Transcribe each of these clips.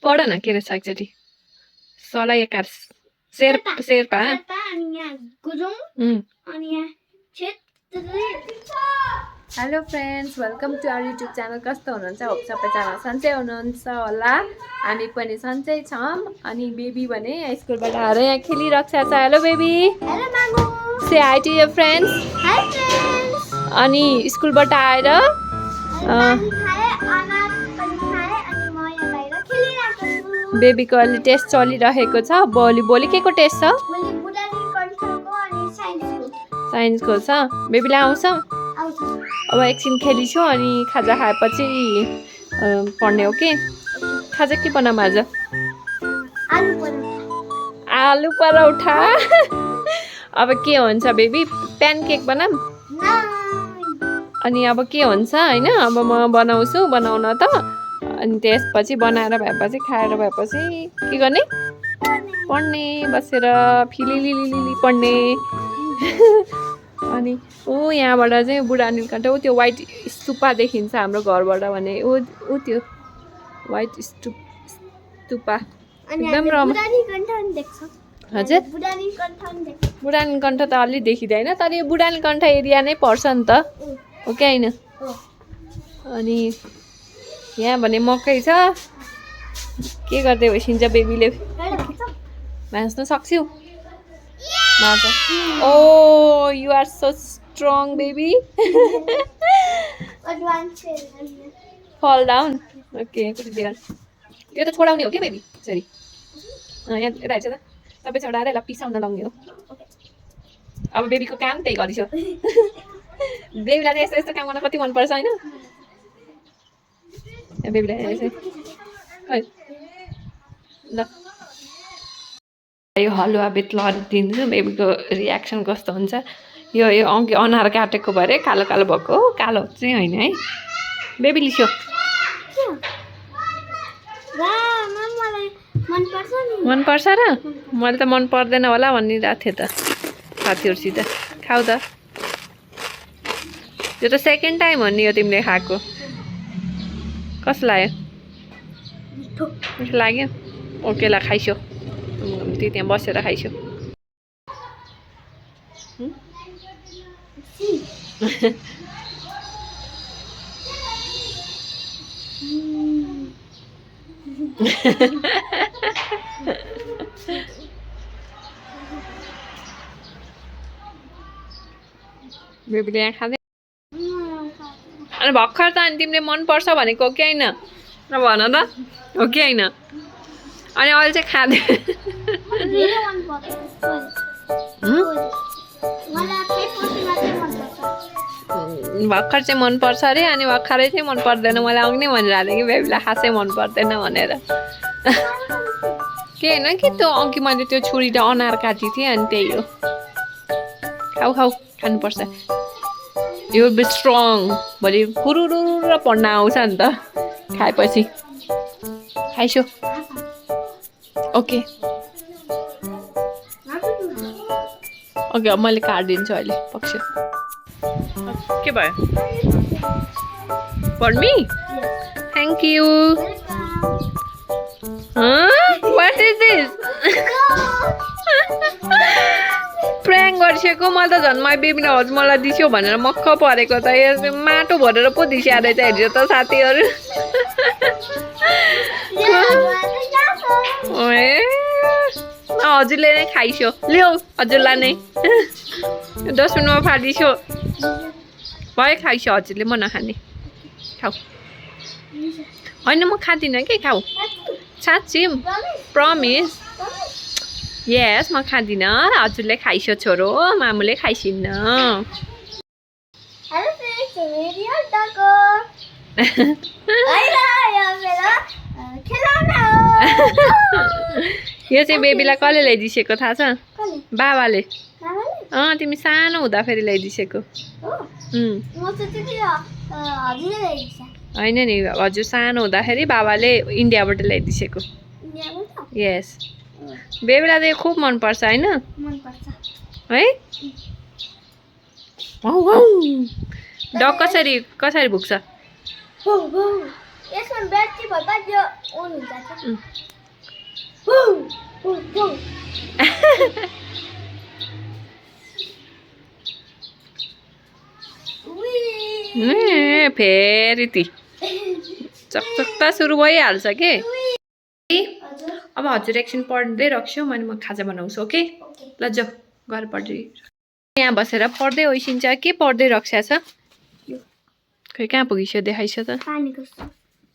पढ न के रहेछ एकचोटि सलायकार Sherpa hello friends welcome to our YouTube channel कस्तो हुनुहुन्छ होप सबैजना सन्चै हुनुहुन्छ होला हामी पनि सन्चै छौँ अनि बेबी भने स्कुलबाट आएर यहाँ खेलिरहेको छ hello baby say hi to your friends अनि स्कुलबाट आएर बेबीको अलि टेस्ट चलिरहेको छ भोलि के को टेस्ट छ साइन्सको छ बेबीलाई आउँछ अब एकछिन खेलिछु अनि खाजा खाएपछि पढ्ने हो कि खाजा के बनाऊँ आज आलु पराठा अब के हुन्छ बेबी प्यानकेक बनाऊँ अनि अब के हुन्छ हैन अब म बनाउँछु बनाउन त अनि त्यसपछि बनाएर भएपछि खाएर भएपछि के गर्ने पढ्ने बसेर फिलिलिलिलि पढ्ने अनि ऊ यहाँबाट चाहिँ बुढा नीलकण्ठ ऊ त्यो वाइट स्तूपा देखिन्छ हाम्रो घरबाट भने ऊ त्यो वाइट स्तूपा एकदम हजुर बुढा नीलकण्ठ त अलि देखिँदैन तर यो बुढा नीलकण्ठ एरिया नै पर्छ नि त हो कि होइन अनि यहाँ भने मकै छ के गर्दै बसिन्छ बेबीले भाँच्न सक्छौ Oh, you are so strong, baby. Fall down. Okay, put it there. You have to throw down, okay, baby? Sorry. Yeah, right, sir. Tapi saya dah ada lapis sama dalam ni. अब baby को काम त्यही गरिसो baby लाई यस्तो यस्तो काम गर्न कति मन पर्छ हैन baby लाई यसै ल यो हलुवा बेत लडिदिन्छु बेबीको रियाक्सन कस्तो हुन्छ यो अघि अनार काटेको भरे कालो कालो भएको कालो चाहिँ होइन है बेबी लिस्यो मन पर्छ र मैले त मन पर्दैन होला भनिरहेको थिएँ त साथीहरूसित खाऊ त यो त सेकेन्ड टाइम हो नि यो तिमीले खाएको कस्तो लाग्यो मिठो लाग्यो ओके ल खाइसो त्यो त्यहाँ बसेर खाइसो बेबीले यहाँ खाँदै अनि भर्खर त अनि तिमीले मन पर्छ भनेको कि होइन भन त हो कि होइन अनि अहिले चाहिँ खाँदै भर्खर चाहिँ मन पर्छ अरे अनि भर्खरै चाहिँ मन पर्दैन मलाई अघि नै भनिरहेको थिएँ कि बेबीलाई खासै मन पर्दैन भनेर के होइन कि त्यो अघि मैले त्यो छुरीले अनार काटेको थिएँ अनि त्यही हो खाऊ खाऊ खानुपर्छ यो बी स्ट्रङ भोलि पुरुरु र पढ्न आउँछ नि त खाएपछि खाइसो ओके ओके अब मैले काटिदिन्छु अहिले पक्ष के भयो for me thank you what is this prank गरिसकेको मैले त झन् मैले बेबीले हजुर मलाई दिस्यो भनेर मक्ख परेको त यो माटो भरेर पो दिस्या रहेछ हेर्यो त साथीहरू हजुरले नै खाइसो ल्याऊ हजुरलाई नै 10 मिनटमा फालिसो भयो खाइसो हजुरले म नखाने खाऊ होइन म खाँदिनँ कि खाऊ साँच्ची प्रमिस यस म खाँदिनँ हजुरले खाइसो छोरो मामुले खाइसिन्न यो चाहिँ बेबीलाई कसले ल्याइदिसेको थाहा छ बाबाले तिमी सानो हुँदाखेरि ल्याइदिसेको होइन नि हजुर सानो हुँदाखेरि बाबाले इन्डियाबाट ल्याइदिसेको यस बेबीलाई त यो खुब मनपर्छ होइन है डग कसरी कसरी भुक्छ यसमा ब्याट्री भए यो अन हुन्छ फेरि ती चकचक्ता सुरु भइहाल्छ के अब हजुर एकछिन पढ्दै राख्छु मैले म खाजा बनाउँछु ओके ल जाऊ घर पढ्दै यहाँ बसेर पढ्दै होइसिन्छ के पढ्दै रक्ष्या छ खै कहाँ पुगिसक्यो देखाइस त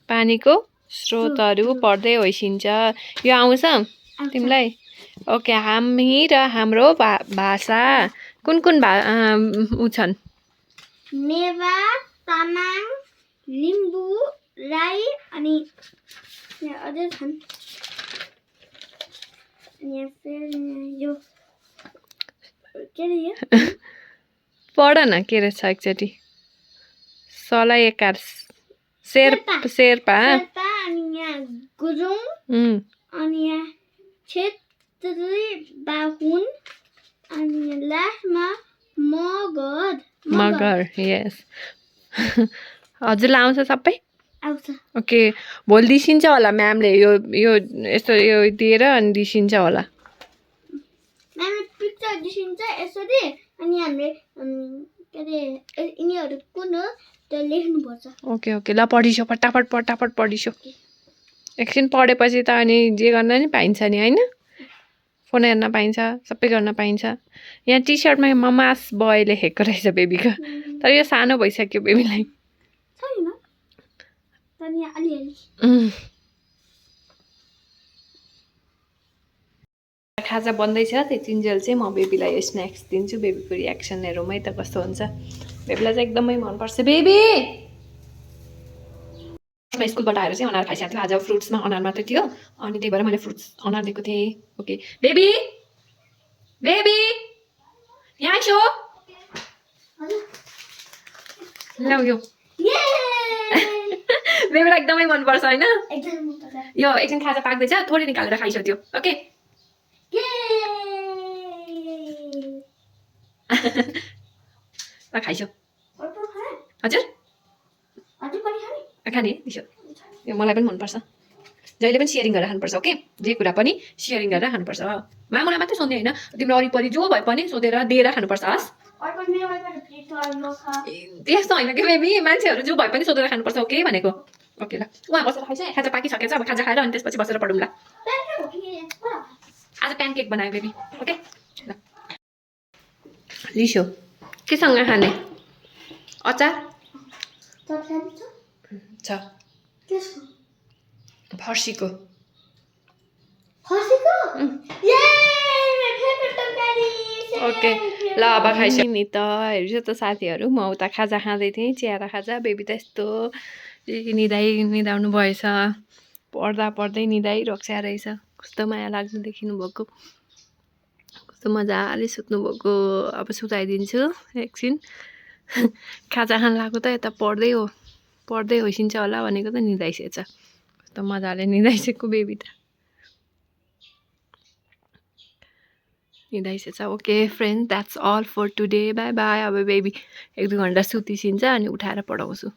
पानीको स्रोतहरू पढ्दै होइसिन्छ यो आउँछ तिमीलाई ओके हामी र हाम्रो भाषा कुन कुन ऊ छन् नेवार तामाङ लिम्बू राई अनि अझै छन् यो के रे यो पढ न के रहेछ एकचोटि सलाई एकार शेर्पा अनि यहाँ गुरुङ अनि यहाँ क्षेत्री बाहुन अनि लास्टमा मगर यस हजुरलाई आउँछ सबै आउँछ ओके भोलि दिसिन्छ होला म्यामले यो यो यस्तो यो दिएर अनि दिसिन्छ होला म्यामले पिक्चर दिसिन्छ यसरी अनि हामीले के अरे यिनीहरू कुन हो त्यो लेख्नुपर्छ ओके ओके ल पढिसो फटाफट पढिसो एकछिन पढेपछि त अनि जे गर्न नि पाइन्छ नि होइन फोन हेर्न पाइन्छ सबै गर्न पाइन्छ यहाँ टी सर्टमा ममास बय लेखेको रहेछ बेबीको तर यो सानो भइसक्यो बेबीलाई खाजा बन्दैछ त्यतिन्जेल चाहिँ म बेबीलाई यो स्न्याक्स दिन्छु बेबीको रियाक्सन हेरौँ है त कस्तो हुन्छ बेबीलाई चाहिँ एकदमै मनपर्छ बेबी स्कुलबाट आएर चाहिँ अनार खाइसकेको थियो आज फ्रुट्समा अनार मात्रै थियो अनि त्यही भएर मैले फ्रुट्स अनार दिएको थिएँ ओके बेबी बेबी यहाँ आइसो ल यो बेबीलाई एकदमै मनपर्छ होइन यो एकछिन खाजा पाक्दैछ थोरै निकालेर खाइसक्यो ओके ल खाइसो हजुर खाने दिसो यो मलाई पनि मनपर्छ जहिले पनि सेयरिङ गरेर खानुपर्छ ओके जे कुरा पनि सेयरिङ गरेर खानुपर्छ मामुलाई मात्रै सोध्ने होइन तिम्रो वरिपरि जो भए पनि सोधेर दिएर खानुपर्छ हस् त्यस्तो होइन कि बेबी मान्छेहरू जो भए पनि सोधेर खानुपर्छ ओके भनेको ओके ल उहाँ बसेर खाइस खाजा पाकिसकेछ अब खाजा खाएर अनि त्यसपछि बसेर पढौँ ल आज प्यानकेक बनायो बेबी ओके ल लिसो केसँग खाने अचार छ फर्सीको ओके ल अब खाइसक्यो नि त हेर्छु त साथीहरू म उता खाजा खाँदै थिएँ चियारा खाजा बेबी त यस्तो निदाउनु भएछ पढ्दै निदाइरक्ष्या रहेछ कस्तो माया लाग्नु देखिनु भएको कस्तो मजाले सुत्नु भएको अब सुताइदिन्छु एकछिन खाजा खान लाग्यो त यता पढ्दै होइसिन्छ होला भनेको त निदाइसकेछ कस्तो मजाले निदाइसकेको बेबी त निदाइसकेछ okay friend that's all for today bye bye अब बेबी 1-2 घन्टा सुतिसिन्छ अनि उठाएर पढाउँछु